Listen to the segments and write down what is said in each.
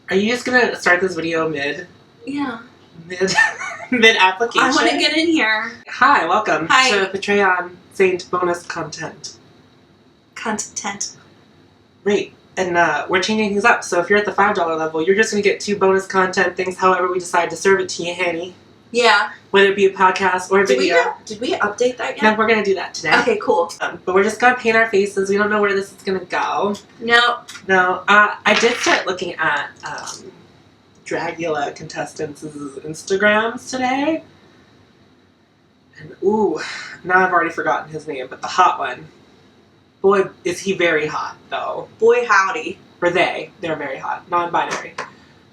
Are you just gonna start this video mid application? I want to get in here. Hi, welcome Hi. to Patreon Saint bonus content. Great. And we're changing things up. So if you're at the $5 level, you're just gonna get 2 bonus content things. However, we decide to serve it to you, Hanny. Yeah. Whether it be a podcast or a video. Did we update that yet? No, we're gonna do that today. Okay, cool. But we're just gonna paint our faces. We don't know where this is gonna go. No. No. I did start looking at Dragula contestants' Instagrams today. And ooh, now I've already forgotten his name, but the hot one. Boy, is he very hot, though. Boy, howdy. Or they. They're very hot. Non-binary.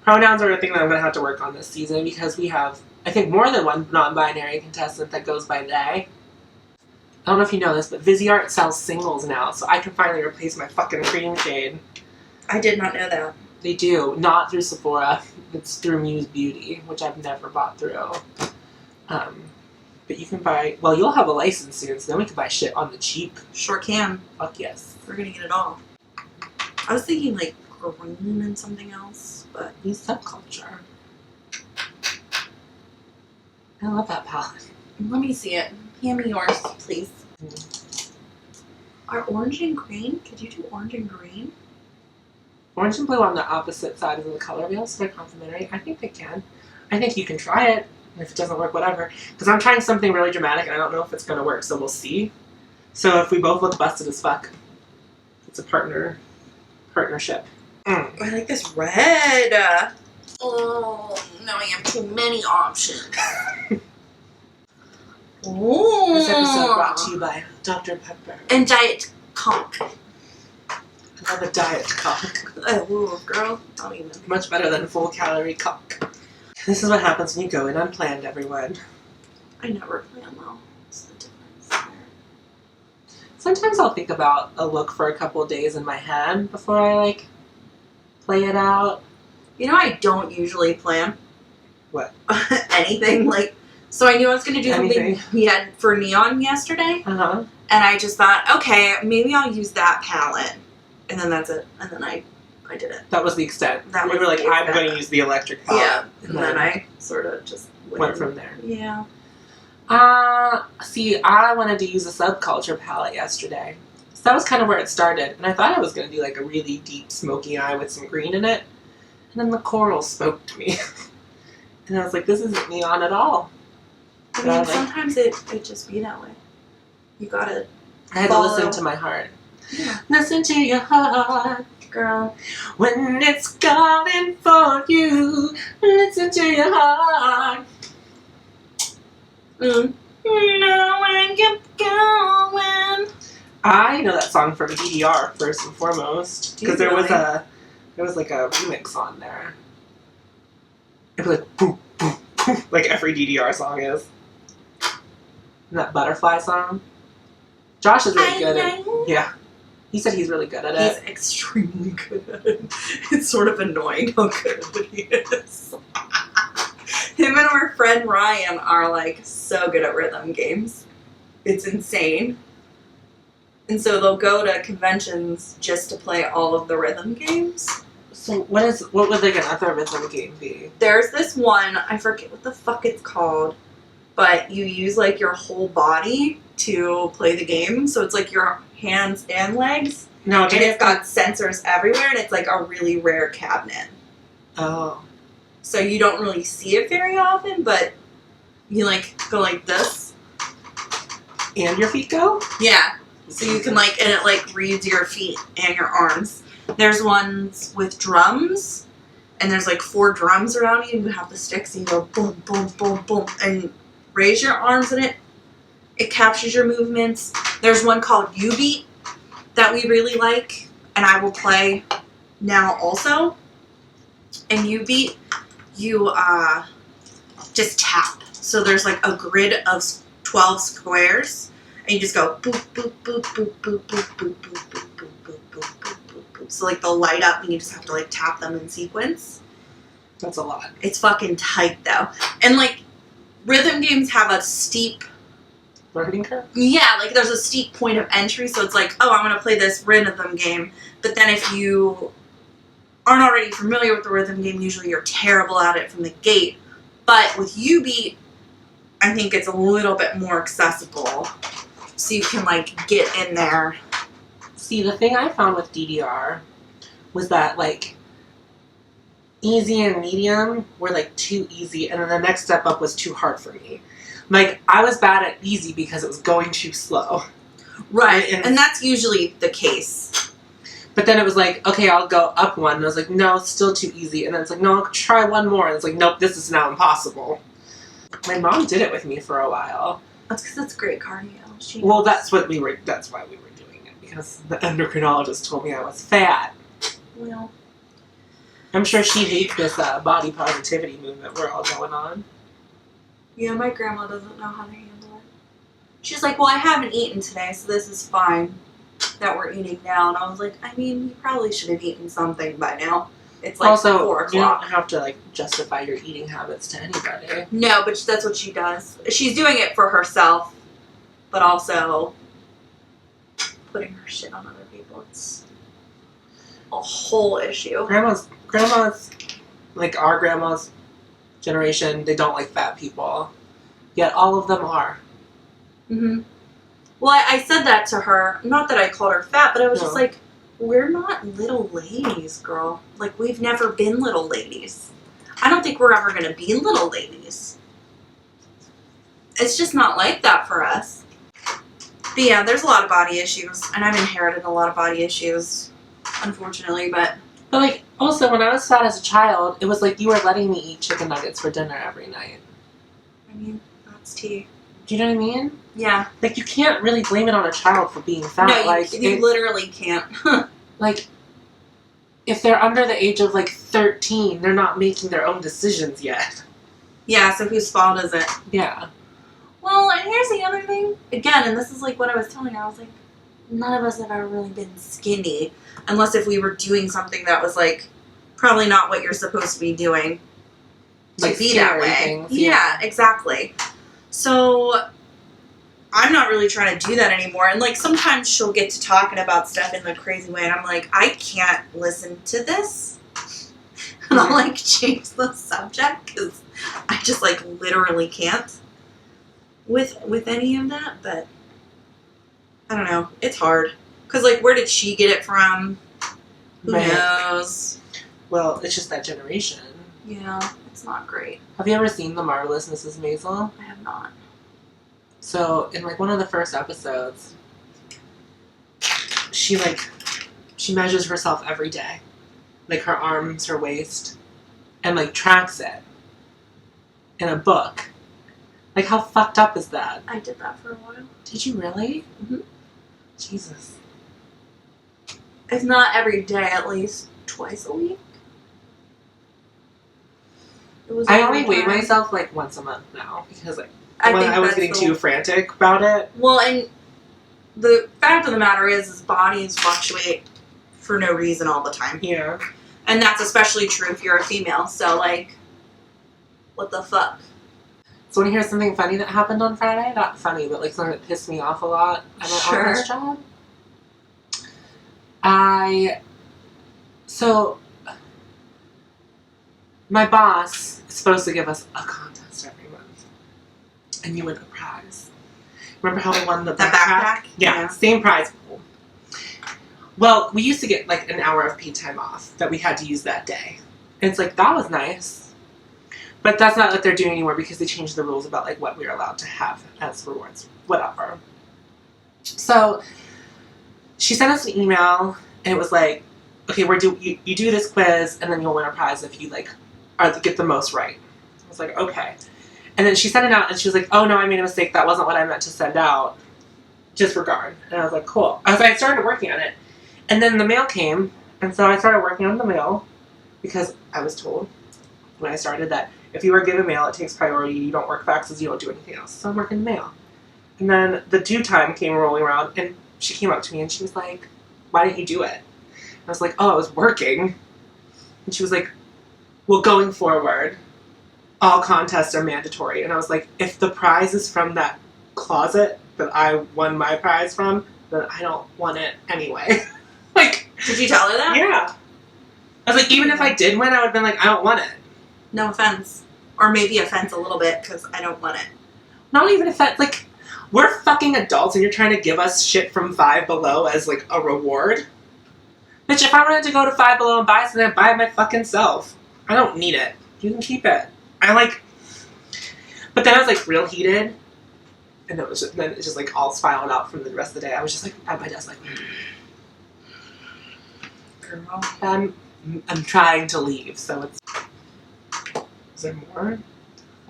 Pronouns are a thing that I'm going to have to work on this season because we have, I think, more than one non-binary contestant that goes by they. I don't know if you know this, but Viseart sells singles now, so I can finally replace my fucking cream shade. I did not know that. They do. Not through Sephora. It's through Muse Beauty, which I've never bought through. But you can buy... Well, you'll have a license soon, so then we can buy shit on the cheap. Sure can. Fuck yes. We're gonna get it all. I was thinking, like, green and something else, but... Use subculture. I love that palette. Let me see it. Hand me yours, please. Are orange and green? Could you do orange and green? Orange and blue on the opposite side of the color wheel, so they're complementary. I think they can. I think you can try it. If it doesn't work, whatever. Because I'm trying something really dramatic, and I don't know if it's going to work, so we'll see. So if we both look busted as fuck, it's a partnership. I like this red. Oh, now I have too many options. Oh. This episode brought to you by Dr. Pepper. And Diet Coke. I love a diet cock. Oh, girl, don't even. Much better than full calorie cock. This is what happens when you go in unplanned, everyone. I never plan though. What's the difference there? Sometimes I'll think about a look for a couple of days in my head before I, like, play it out. You know, I don't usually plan. What? Anything, like, so I knew I was going to do Anything. something he had for neon yesterday. Uh-huh. And I just thought, okay, maybe I'll use that palette. And then that's it. And then I did it. That was the extent. That we was were like, the I'm extent. going to use the electric palette. Yeah. And then I sort of just went from there. Yeah. See, I wanted to use a subculture palette yesterday. So that was kind of where it started. And I thought I was going to do like a really deep smoky eye with some green in it. And then the coral spoke to me. And I was like, this isn't neon at all. I mean, sometimes it just be that way. You gotta I had to listen to my heart. Yeah. Listen to your heart. Girl. When it's calling for you, listen to your heart. Know where you're going. I know that song from DDR first and foremost because there was really? like a remix on there. It was like boom, boom, boom, like every DDR song is. And that butterfly song. Josh is really good at it. Yeah. He said he's really good at it. He's extremely good at it. It's sort of annoying how good he is. Him and our friend Ryan are like so good at rhythm games. It's insane. And so they'll go to conventions just to play all of the rhythm games. So what would like another rhythm game be? There's this one, I forget what the fuck it's called, but you use like your whole body to play the game. So it's like your hands and legs. No, And it's got sensors everywhere, and it's like a really rare cabinet. Oh. So you don't really see it very often, but you like go like this. And your feet go? Yeah. So you can like, and it like reads your feet and your arms. There's ones with drums, and there's like 4 drums around you, and you have the sticks, and you go boom, boom, boom, boom, and raise your arms in it. It captures your movements. There's one called U-Beat that we really like, and I will play now also. And U-Beat, you just tap. So there's like a grid of 12 squares, and you just go boop, boop, boop, boop, boop, boop, boop, boop, boop, boop, boop, boop, boop, boop, boop. So like they'll light up, and you just have to like tap them in sequence. That's a lot. It's fucking tight though. And like rhythm games have a steep Learning curve? Yeah, like there's a steep point of entry, so it's like, oh, I'm gonna play this rhythm game. But then if you aren't already familiar with the rhythm game, usually you're terrible at it from the gate. But with U-Beat, I think it's a little bit more accessible. So you can, like, get in there. See, the thing I found with DDR was that, like, easy and medium were, like, too easy, and then the next step up was too hard for me. Like, I was bad at easy because it was going too slow. Right, and that's usually the case. But then it was like, okay, I'll go up one, and I was like, no, it's still too easy. And then it's like, no, I'll try one more. And it's like, nope, this is now impossible. My mom did it with me for a while. That's because it's great cardio. Well, that's why we were doing it, because the endocrinologist told me I was fat. Well, I'm sure she hates this body positivity movement we're all going on. Yeah, my grandma doesn't know how to handle it. She's like, well, I haven't eaten today, so this is fine that we're eating now. And I was like, I mean, you probably should have eaten something by now. It's like also, 4 o'clock. You don't have to, like, justify your eating habits to anybody. No, but that's what she does. She's doing it for herself, but also putting her shit on other people. It's a whole issue. Grandma's, like our grandma's generation, they don't like fat people. Yet all of them are. Mm-hmm. Well, I said that to her. Not that I called her fat, but I was just like, we're not little ladies, girl. Like, we've never been little ladies. I don't think we're ever going to be little ladies. It's just not like that for us. But yeah, there's a lot of body issues, and I've inherited a lot of body issues, unfortunately, but like, also, when I was fat as a child, it was like you were letting me eat chicken nuggets for dinner every night. I mean, that's tea. Do you know what I mean? Yeah. Like, you can't really blame it on a child for being fat. No, like, you literally can't. Like, if they're under the age of, like, 13, they're not making their own decisions yet. Yeah, so whose fault is it? Yeah. Well, and here's the other thing. Again, and this is, like, what I was telling her. I was like, none of us have ever really been skinny. Unless if we were doing something that was, like, probably not what you're supposed to be doing to Like be that way. Things, yeah, exactly. So I'm not really trying to do that anymore. And, like, sometimes she'll get to talking about stuff in a crazy way, and I'm like, I can't listen to this. And I'll, like, change the subject, because I just, like, literally can't with any of that. But I don't know. It's hard. Because, like, where did she get it from? Who knows? Well, it's just that generation. Yeah, it's not great. Have you ever seen The Marvelous Mrs. Maisel? I have not. So, in, like, one of the first episodes, she measures herself every day. Like, her arms, her waist, and, like, tracks it in a book. Like, how fucked up is that? I did that for a while. Did you really? Mm-hmm. Jesus. If not every day, at least twice a week. I only weigh myself, like, once a month now, because, like, I was getting too frantic about it. Well, and the fact of the matter is bodies fluctuate for no reason all the time. Yeah. And that's especially true if you're a female. So, like, what the fuck? So, want to hear something funny that happened on Friday? Not funny, but, like, something that pissed me off a lot at my office job. So, my boss is supposed to give us a contest every month. And you win a prize. Remember how I won the backpack? Yeah, same prize pool. Well, we used to get, like, an hour of paid time off that we had to use that day. And it's like, that was nice. But that's not what they're doing anymore because they changed the rules about, like, what we were allowed to have as rewards. Whatever. So, she sent us an email, and it was like, okay, you do this quiz, and then you'll win a prize if you, like, get the most right. I was like, okay. And then she sent it out, and she was like, oh, no, I made a mistake. That wasn't what I meant to send out. Disregard. And I was like, cool. I started working on it. And then the mail came, and so I started working on the mail because I was told when I started that if you are given mail, it takes priority. You don't work faxes. You don't do anything else. So I'm working the mail. And then the due time came rolling around, and she came up to me, and she was like, why didn't you do it? And I was like, oh, I was working. And she was like, well, going forward, all contests are mandatory. And I was like, if the prize is from that closet that I won my prize from, then I don't want it anyway. Like, did you tell her that? Yeah. I was like, even if I did win, I would have been like, I don't want it. No offense. Or maybe offense a little bit, because I don't want it. Not even offense. Like, we're fucking adults and you're trying to give us shit from Five Below as, like, a reward? Bitch, if I wanted to go to Five Below and buy something, I'd buy it my fucking self. I don't need it. You can keep it. But then I was, like, real heated. And then it just, like, all spiraled out from the rest of the day. I was just, like, at my desk, like, Girl. I'm trying to leave, so it's... Is there more?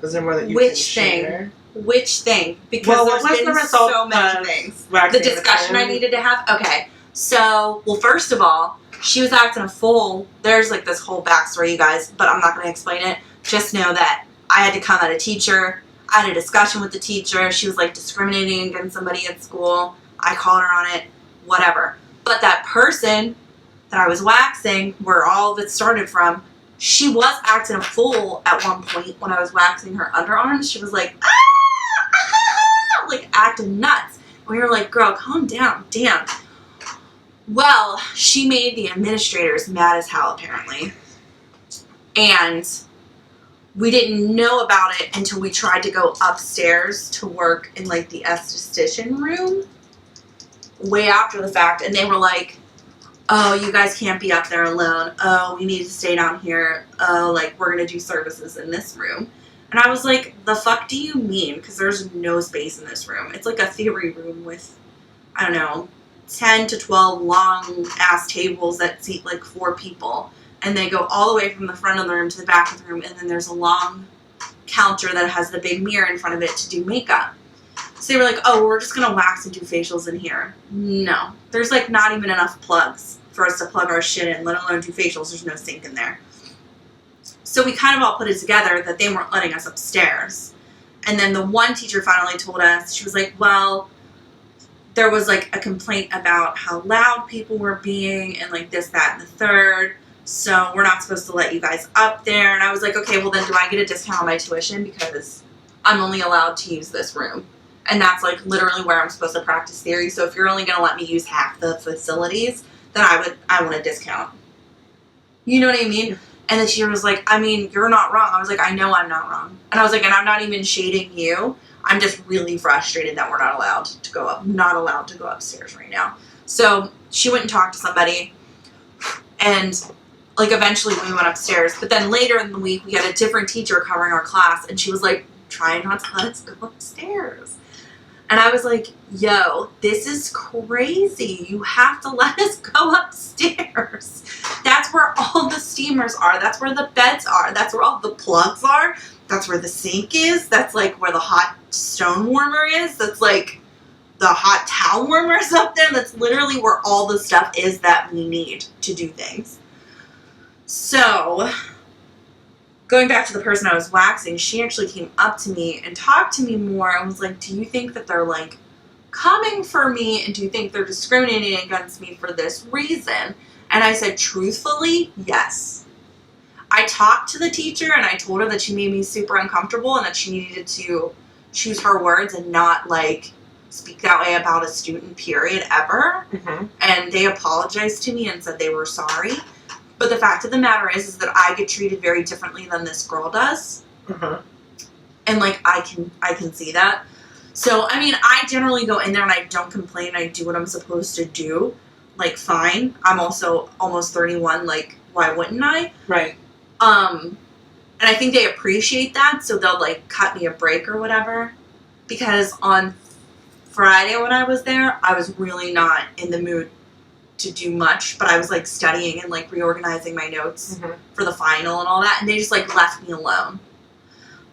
Is there more that you Which can thing? share? Which thing? Because Well, what was there's the been result so many of things. waxing The discussion I needed to have? Okay. So, well, first of all, she was acting a fool. There's, like, this whole backstory, you guys, but I'm not going to explain it. Just know that I had to come at a teacher. I had a discussion with the teacher. She was, like, discriminating against somebody at school. I called her on it. Whatever. But that person that I was waxing, where all of it started from, she was acting a fool at one point when I was waxing her underarms. She was like, ah! Like, acting nuts. And we were like, girl, calm down. Damn. Well, she made the administrators mad as hell, apparently. And we didn't know about it until we tried to go upstairs to work in, like, the esthetician room way after the fact. And they were like, oh, you guys can't be up there alone. Oh, we need to stay down here. Oh, like, we're going to do services in this room. And I was like, the fuck do you mean? Because there's no space in this room. It's like a theory room with, I don't know, 10 to 12 long-ass tables that seat, like, 4 people. And they go all the way from the front of the room to the back of the room. And then there's a long counter that has the big mirror in front of it to do makeup. So they were like, oh, we're just going to wax and do facials in here. No. There's, like, not even enough plugs for us to plug our shit in, let alone do facials. There's no sink in there. So we kind of all put it together that they weren't letting us upstairs. And then the one teacher finally told us, she was like, well, there was, like, a complaint about how loud people were being and, like, this, that, and the third. So we're not supposed to let you guys up there. And I was like, okay, well, then do I get a discount on my tuition? Because I'm only allowed to use this room. And that's, like, literally where I'm supposed to practice theory. So if you're only going to let me use half the facilities, then I want a discount. You know what I mean? And the teacher was like, I mean, you're not wrong. I was like, I know I'm not wrong. And I was like, and I'm not even shading you. I'm just really frustrated that we're not allowed to go upstairs right now. So she went and talked to somebody. And, like, eventually we went upstairs. But then later in the week, we had a different teacher covering our class. And she was like, trying not to let us go upstairs. And I was like, yo, this is crazy. You have to let us go upstairs. That's where all the steamers are. That's where the beds are. That's where all the plugs are. That's where the sink is. That's, like, where the hot stone warmer is. That's, like, the hot towel warmers up there. That's literally where all the stuff is that we need to do things. So, going back to the person I was waxing, she actually came up to me and talked to me more and was like, do you think that they're, like, coming for me, and do you think they're discriminating against me for this reason? And I said, truthfully, yes. I talked to the teacher and I told her that she made me super uncomfortable and that she needed to choose her words and not, like, speak that way about a student, period, ever. Mm-hmm. And they apologized to me and said they were sorry. But the fact of the matter is that I get treated very differently than this girl does. Mm-hmm. And, like, I can see that. So, I mean, I generally go in there and I don't complain. I do what I'm supposed to do. Like, fine. I'm also almost 31. Like, why wouldn't I? Right. And I think they appreciate that, so they'll, like, cut me a break or whatever. Because on Friday when I was there, I was really not in the mood to do much, but I was, like, studying and, like, reorganizing my notes for the final and all that, and they just, like, left me alone.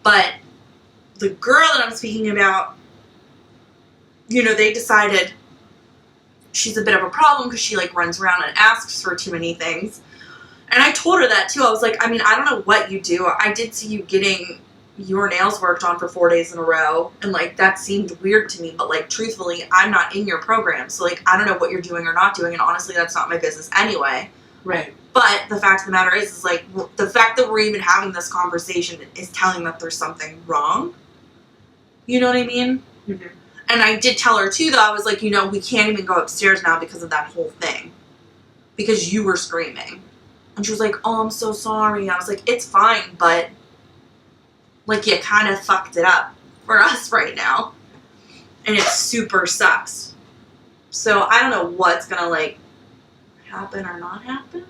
But the girl that I'm speaking about, you know, they decided she's a bit of a problem because she, like, runs around and asks for too many things. And I told her that, too. I was like, I mean, I don't know what you do. I did see you getting your nails worked on for 4 days in a row, and, like, that seemed weird to me, but, like, truthfully, I'm not in your program, so, like, I don't know what you're doing or not doing, and honestly, that's not my business anyway. Right. But the fact of the matter is, like, the fact that we're even having this conversation is telling that there's something wrong. You know what I mean? Mm-hmm. And I did tell her, too, though, I was like, you know, we can't even go upstairs now because of that whole thing. Because you were screaming. And she was like, oh, I'm so sorry. I was like, it's fine, but, like, you kind of fucked it up for us right now. And it super sucks. So I don't know what's gonna, like, happen or not happen.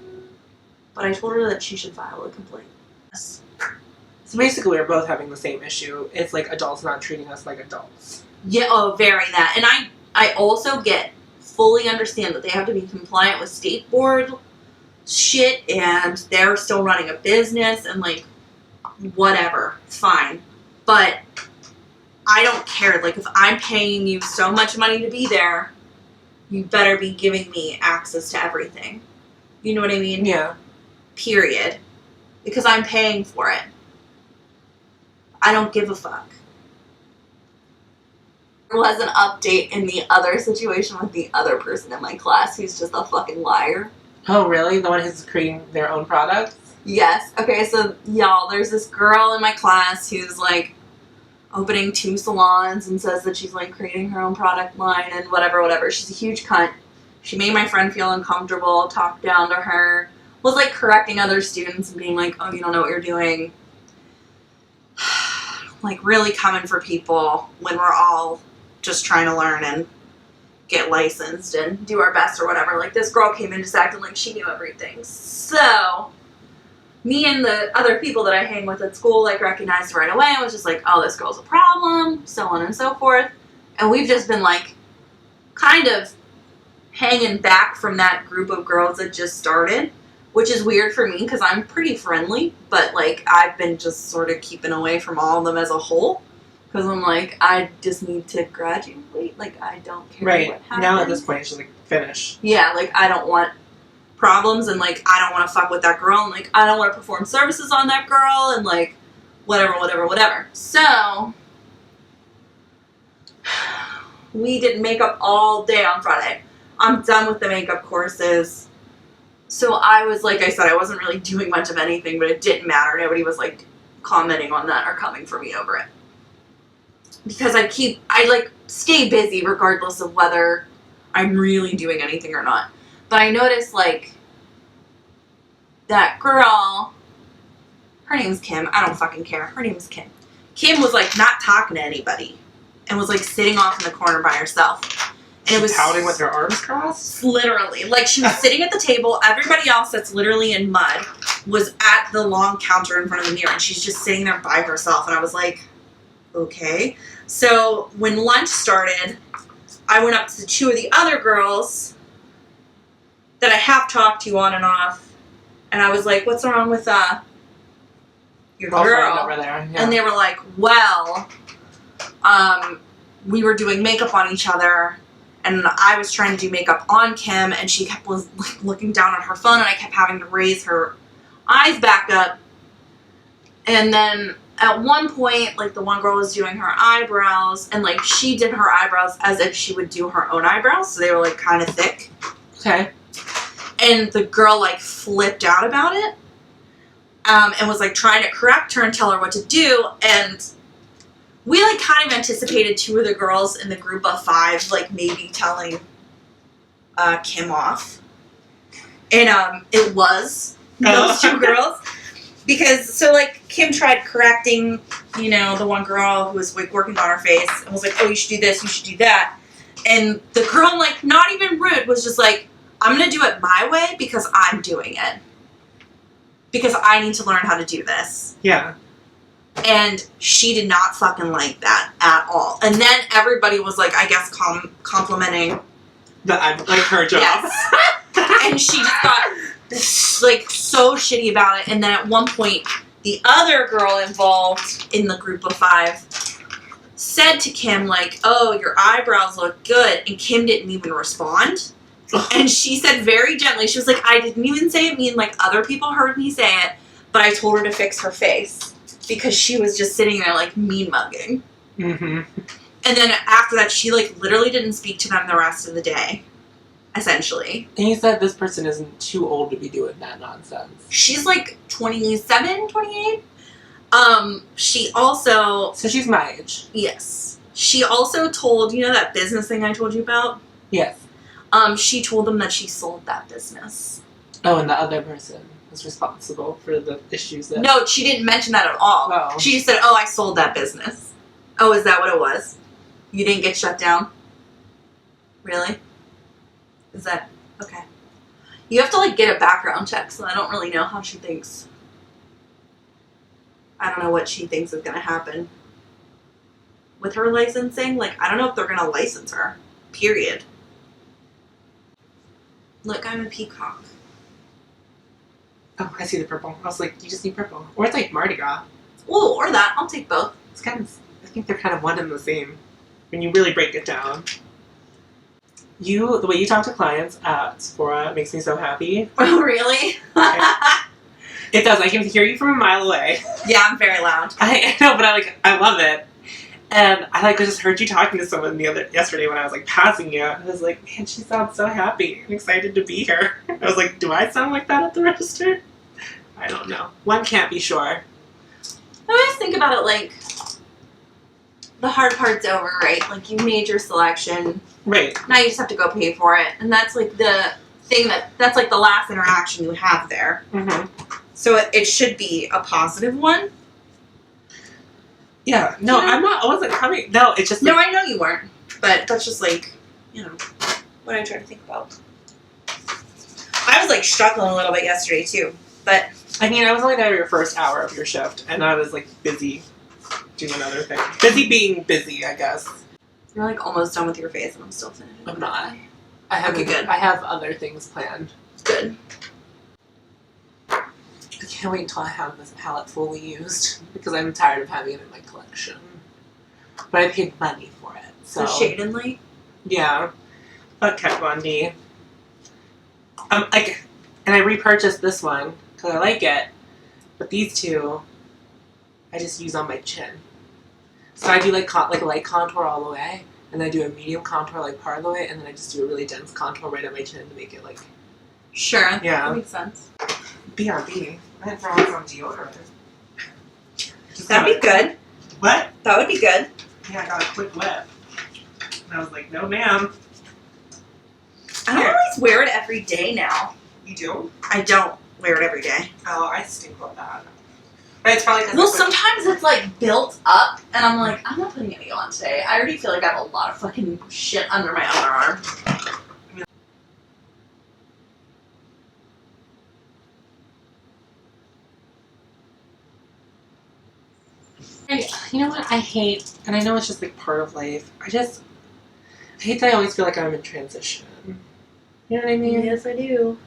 But I told her that she should file a complaint. So basically, we're both having the same issue. It's like adults not treating us like adults. Yeah, oh, very that. And I also fully understand that they have to be compliant with state board shit, and they're still running a business, and, like, whatever. Fine. But I don't care. Like, if I'm paying you so much money to be there, you better be giving me access to everything. You know what I mean? Yeah. Period. Because I'm paying for it. I don't give a fuck. There was an update in the other situation with the other person in my class who's just a fucking liar. Oh, really? The one who's creating their own products? Yes. Okay, so, y'all, there's this girl in my class who's, like, opening 2 salons and says that she's, like, creating her own product line and whatever. She's a huge cunt. She made my friend feel uncomfortable, talked down to her, was, like, correcting other students and being like, oh, you don't know what you're doing. Like, really coming for people when we're all just trying to learn and get licensed and do our best or whatever. Like, this girl came in just acting like she knew everything. So, me and the other people that I hang with at school, like, recognized right away and was just like, oh, this girl's a problem, so on and so forth. And we've just been, like, kind of hanging back from that group of girls that just started, which is weird for me because I'm pretty friendly, but, like, I've been just sort of keeping away from all of them as a whole because I'm like, I just need to graduate. Like, I don't care what happens. Now at this point, it's just, like, finish. Yeah, like, I don't want problems, and, like, I don't want to fuck with that girl, and, like, I don't want to perform services on that girl, and, like, whatever. So, we did makeup all day on Friday. I'm done with the makeup courses. So I was, like I said, I wasn't really doing much of anything, but it didn't matter. Nobody was, like, commenting on that or coming for me over it. Because I stay busy regardless of whether I'm really doing anything or not. But I noticed, like, that girl, her name's Kim. I don't fucking care. Her name's Kim. Kim was, like, not talking to anybody and was, like, sitting off in the corner by herself. And it was pouting with her arms crossed? Literally. Like, she was sitting at the table. Everybody else that's literally in mud was at the long counter in front of the mirror, and she's just sitting there by herself. And I was like, okay. So when lunch started, I went up to 2 of the other girls that I have talked to on and off, and I was like, what's wrong with your girl? Over there. Yeah. And they were like, well, we were doing makeup on each other, and I was trying to do makeup on Kim, and she was looking down at her phone, and I kept having to raise her eyes back up. And then at one point, like, the one girl was doing her eyebrows, and, like, she did her eyebrows as if she would do her own eyebrows, so they were, like, kind of thick. Okay. And the girl, like, flipped out about it, and was, like, trying to correct her and tell her what to do, and we, like, kind of anticipated 2 of the girls in the group of 5, like, maybe telling Kim off. And it was those 2 girls. Because, so, like, Kim tried correcting, you know, the one girl who was, like, working on her face and was like, oh, you should do this, you should do that. And the girl, like, not even rude, was just like, I'm going to do it my way because I'm doing it. Because I need to learn how to do this. Yeah. And she did not fucking like that at all. And then everybody was, like, I guess complimenting. That I'm, like, her job. Yes. And she just got, like, so shitty about it. And then at one point, the other girl involved in the group of 5 said to Kim, like, oh, your eyebrows look good. And Kim didn't even respond. And she said very gently, she was like, I didn't even say it mean, like, other people heard me say it, but I told her to fix her face. Because she was just sitting there, like, mean mugging. Mm-hmm. And then after that, she, like, literally didn't speak to them the rest of the day. Essentially. And you said this person isn't too old to be doing that nonsense. She's, like, 27, 28. She also... So she's my age. Yes. She also told, you know that business thing I told you about? Yes. She told them that she sold that business. Oh, and the other person. was responsible for the issues that. No, she didn't mention that at all. Oh. She just said, "Oh, I sold that business." Oh, is that what it was? You didn't get shut down? Really? Is that okay? You have to like get a background check, so I don't really know how she thinks. I don't know what she thinks is gonna happen with her licensing. Like, I don't know if they're gonna license her. Period. Look, I'm a peacock. Oh, I see the purple. I was like, you just need purple, or it's like Mardi Gras. Ooh, or that. I'll take both. It's kind of. I think they're kind of one and the same when you really break it down. The way you talk to clients at Sephora makes me so happy. Oh, really? It does. I can hear you from a mile away. Yeah, I'm very loud. I know, but I love it. And I just heard you talking to someone yesterday when I was like passing you. I was like, man, she sounds so happy and excited to be here. I was like, do I sound like that at the register? I don't know. One can't be sure. I always think about it like the hard part's over, right? Like, you made your selection. Right. Now you just have to go pay for it. And that's like the thing that's like the last interaction you have there. Mm-hmm. So it should be a positive one. Yeah. No, Yeah. I wasn't coming. No, it's just. No, I know you weren't. But that's just like, what I try to think about. I was like struggling a little bit yesterday too. But I mean, I was only there your first hour of your shift, and I was like busy doing other things. Busy being busy, I guess. you're like almost done with your face and I'm still finishing. I'm not. I have Okay, good. I have other things planned. Good. I can't wait until I have this palette fully used because I'm tired of having it in my collection. But I paid money for it, so So shade and light. yeah. Fuck Kat Von D. And I repurchased this one because I like it, but these two, I just use on my chin. So I do like a light contour all the way, and then I do a medium contour like part of the way, and then I just do a really dense contour right at my chin to make it like. Sure. Yeah. That makes sense. BRB. I didn't throw on some deodorant. That'd be good. What? That would be good. Yeah, I got a quick whip. And I was like, no ma'am. I don't always wear it every day now. You do? I don't wear it every day. Oh, I stink with that. But it's probably because Well, sometimes it's like built up, and I'm like, I'm not putting any on today. I already feel like I have a lot of fucking shit under my underarm. you know what I hate, and I know it's just like part of life. I hate that I always feel like I'm in transition. You know what I mean? Yes, I do.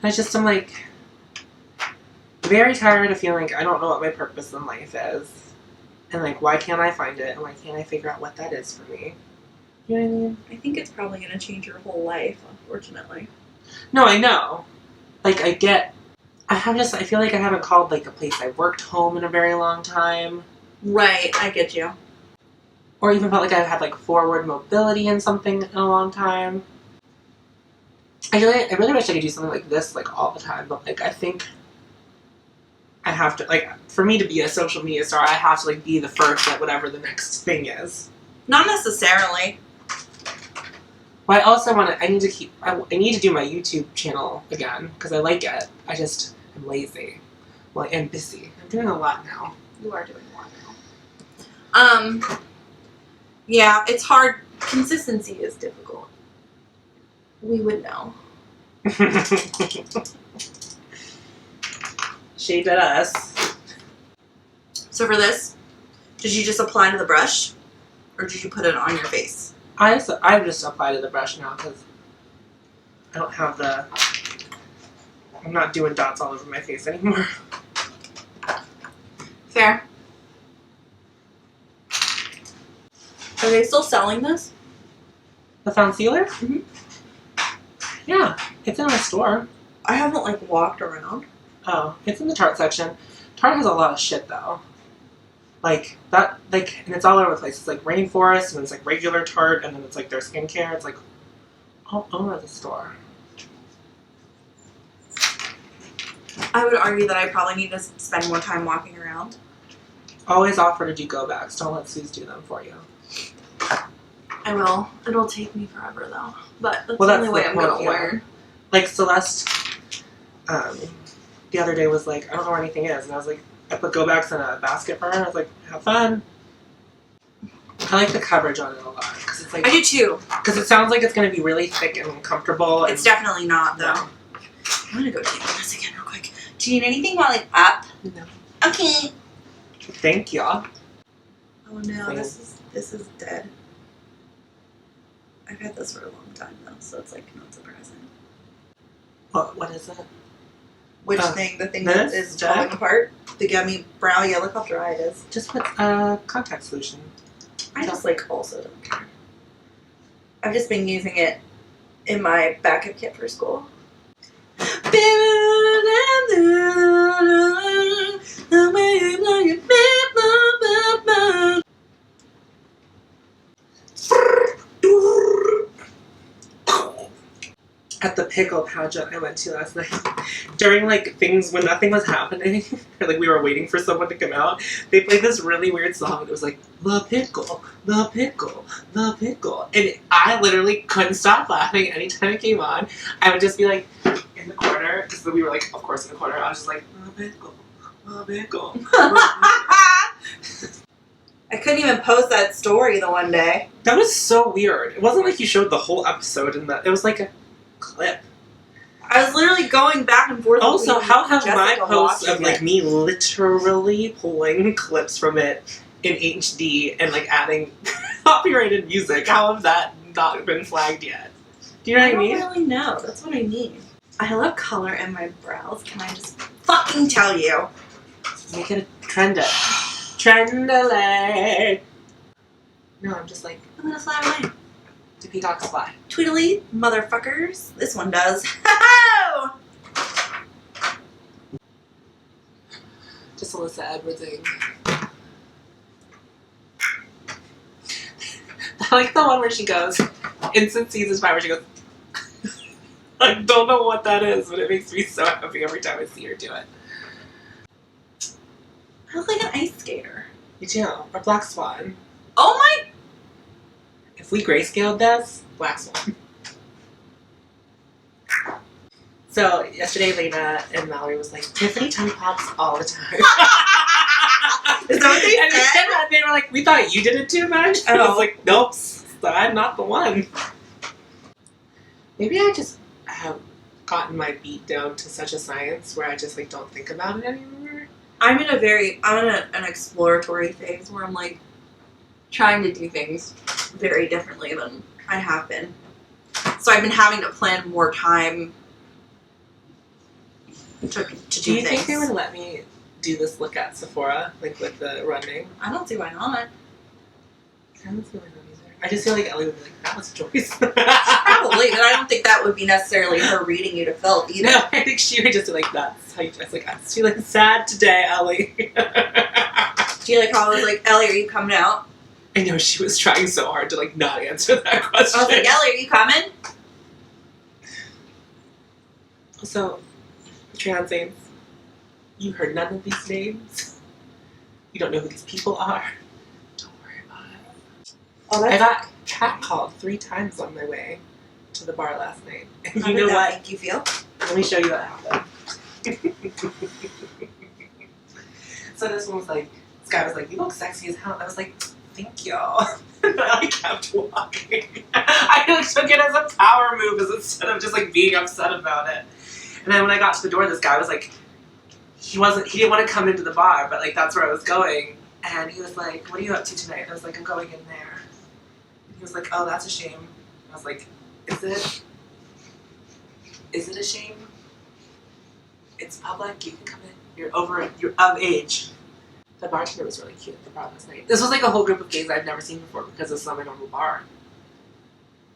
I'm like very tired of feeling like I don't know what my purpose in life is, and like why can't I find it, and why can't I figure out what that is for me? You know what I mean? I think it's probably going to change your whole life, unfortunately. No, I know. Like I feel like I haven't called like a place I worked home in a very long time. Right, I get you. Or even felt like I've had like forward mobility in something in a long time. I really wish I could do something like this like all the time, but like I think I have to, like, for me to be a social media star, I have to like be the first at whatever the next thing is. Not necessarily. But I also I need to do my YouTube channel again because I like it. I just am lazy. Well, and busy. I'm doing a lot now. You are doing a lot now. Yeah, it's hard. Consistency is difficult. We would know. Shade at us. So for this, did you just apply to the brush, or did you put it on your face? I just apply to the brush now because I don't have I'm not doing dots all over my face anymore. Fair. Are they still selling this? The Found Sealer? Mhm. Yeah, it's in my store. I haven't like walked around. Oh, it's in the Tarte section. Tarte has a lot of shit though. Like that, like, and it's all over the place. It's like rainforest, and it's like regular Tarte, and then it's like their skincare. It's like all over the store. I would argue that I probably need to spend more time walking around. Always offer to do go backs. Don't let Suze do them for you. I will. It'll take me forever though. But that's Well, the that's only way the I'm point, gonna yeah. learn. Like Celeste, the other day was like, I don't know where anything is. And I was like, I put go backs in a basket for her. I was like, have fun. I like the coverage on it a lot. Cause it's like, I do too. Because it sounds like it's going to be really thick and uncomfortable. It's definitely not, though. No. I'm going to go take this again real quick. Do you need anything while I'm up? No. Okay. Thank y'all. Oh no, this is dead. I've had this for a long time though, so it's like not surprising. What is it? Which thing? The thing this? that is falling apart? The gummy brow? Yeah, look how dry it is. Just put contact solution. I just like also don't care. I've just been using it in my backup kit for school. At the pickle pageant I went to last night, during like things when nothing was happening, or like we were waiting for someone to come out, they played this really weird song. It was like, the pickle, the pickle, the pickle. And I literally couldn't stop laughing anytime it came on. I would just be like in the corner, because we were like, of course, in the corner. I was just like, the pickle, the pickle. I couldn't even post that story the one day. That was so weird. It wasn't like you showed the whole episode in that. It was like a clip. I was literally going back and forth. Also, how have Jessica my posts of watching like it. me literally pulling clips from it in HD and like adding copyrighted music, how have that not been flagged yet? Do you know what I mean? I don't really know. That's what I mean. I love color in my brows. Can I just fucking tell you? Make it a trend. Trend-a-lay. No, I'm just like, I'm gonna fly away. do peacocks fly? Tweedly, motherfuckers. This one does. Just Alyssa Edwardsing. I like the one where she goes, Instant Season 5, where she goes, I don't know what that is, but it makes me so happy every time I see her do it. I look like an ice skater. You do. Or Black Swan. Oh my! If we grayscaled this, Black Swan. So, yesterday Lena and Mallory was like, Tiffany tummy pops all the time. Is that what they And said? they were like, we thought you did it too much. I was like, nope, I'm not the one. Maybe I just have gotten my beat down to such a science where I just like don't think about it anymore. I'm in an exploratory phase where I'm like trying to do things very differently than I have been. So I've been having to plan more time to do Do you things. think they would let me do this look at Sephora, like with the running? I don't see why not. I don't feel like that either. I just feel like Ellie would be like, that was a choice. Probably, but I don't think that would be necessarily her reading you to filth either. No, I think she would just be like, that's how you dress. Like, I'm feeling sad today, Ellie. Do you like how I was like, Ellie, are you coming out? I know she was trying so hard to like not answer that question. I was like, Ellie, are you coming? So, trans saints, you heard none of these names. You don't know who these people are. Don't worry about it. Oh, I got catcalled 3 times on my way to the bar last night. And How you did know that what? make you feel? Let me show you what happened. So this one was like, this guy was like, you look sexy as hell. And I was like, thank you. And I kept walking. I like, took it as a power move instead of just like being upset about it. And then when I got to the door, this guy was like, he didn't want to come into the bar, but like that's where I was going. And he was like, what are you up to tonight? And I was like, I'm going in there. And he was like, oh, that's a shame. And I was like, is it? Is it a shame? It's public, you can come in. You're of age. The bartender was really cute at the bar last night. This was like a whole group of gays I've never seen before because it's not my normal bar.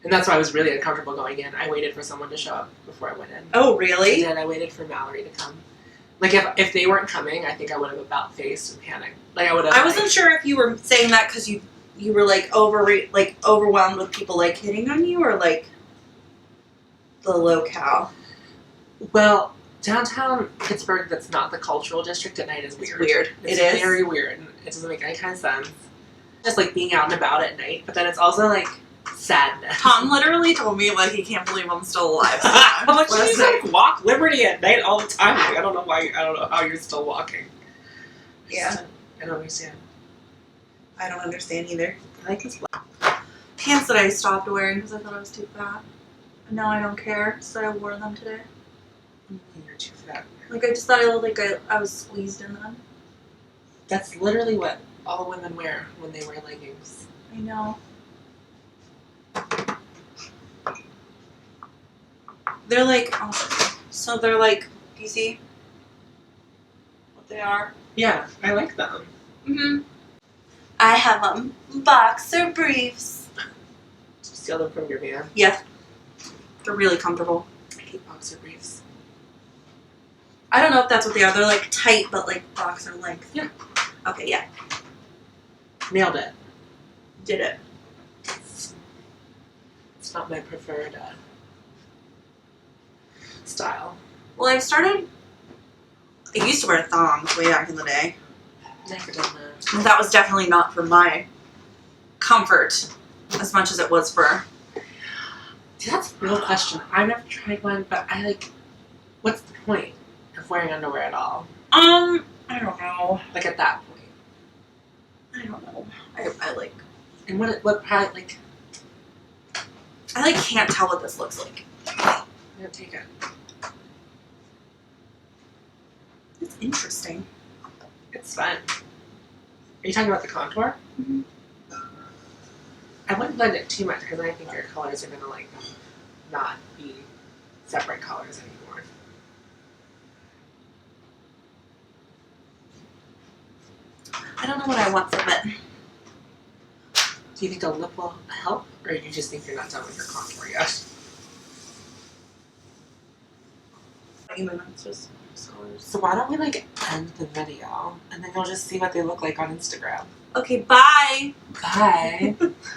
And that's why I was really uncomfortable going in. I waited for someone to show up before I went in. Oh, I really? did. I waited for Mallory to come. Like, if they weren't coming, I think I would have about faced and panicked. Like, I would have. I wasn't sure if you were saying that because you were like overwhelmed with people like hitting on you, or like the locale. Well, downtown Pittsburgh, that's not the cultural district at night, is weird. It's weird. It's It is very weird. And it doesn't make any kind of sense. Just like being out and about at night, but then it's also like sadness. Tom literally told me like he can't believe I'm still alive. I'm like, you Last just like walk Liberty at night all the time. Like, I don't know how you're still walking. Yeah. I don't understand. I don't understand either. I like this black. Pants that I stopped wearing because I thought I was too fat. And now I don't care, so I wore them today. You're too fat. Like I just thought I looked like I was squeezed in them. That's literally what all women wear when they wear leggings. I know. They're like, so they're like, do you see what they are? Yeah, I like them. Mm-hmm. I have boxer briefs. Steal them from your van. Yeah. They're really comfortable. I hate boxer briefs. I don't know if that's what they are. They're like tight, but like boxer length. Yeah. Okay, yeah. Nailed it. Did it. It's not my preferred style. Well, I used to wear thongs way back in the day. Never done that. And that was definitely not for my comfort as much as it was for... See, that's a real question. I've never tried one, but I like... What's the point of wearing underwear at all? I don't know. Like, at that point. I don't know. I like... And what probably, like... I like can't tell what this looks like. I'm gonna take it. It's interesting. It's fun. Are you talking about the contour? Mm-hmm. I wouldn't blend it too much because I think your colors are gonna like not be separate colors anymore. I don't know what I want from it. Do you think a lip will help, or you just think you're not done with your contour yet? So why don't we like end the video and then you'll just see what they look like on Instagram. Okay, bye. Bye.